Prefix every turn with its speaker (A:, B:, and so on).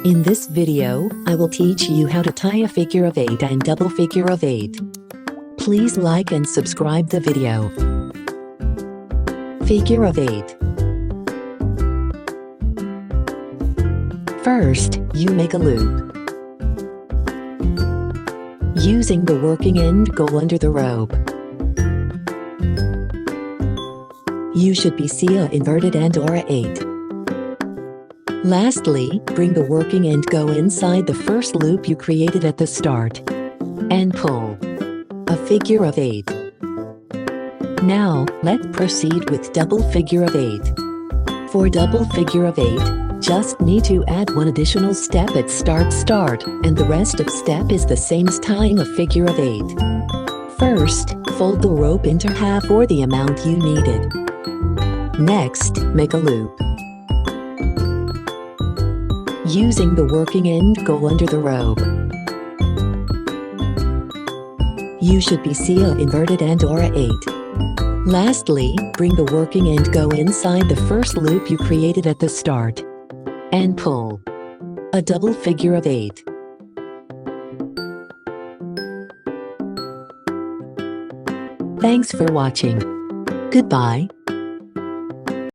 A: In this video, I will teach you how to tie a figure of 8 and double figure of 8. Please like and subscribe the video. Figure of 8. First, you make a loop. Using the working end, go under the rope. You should be see a inverted and or a 8. Lastly, bring the working end go inside the first loop you created at the start. And pull. A figure of 8. Now, let's proceed with double figure of 8. For double figure of 8, just need to add one additional step at start, and the rest of step is the same as tying a figure of 8. First, fold the rope into half or the amount you needed. Next, make a loop. Using the working end, go under the rope. You should be see a inverted and or a 8. Lastly, bring the working end go inside the first loop you created at the start. And pull. A double figure of 8. Thanks for watching. Goodbye.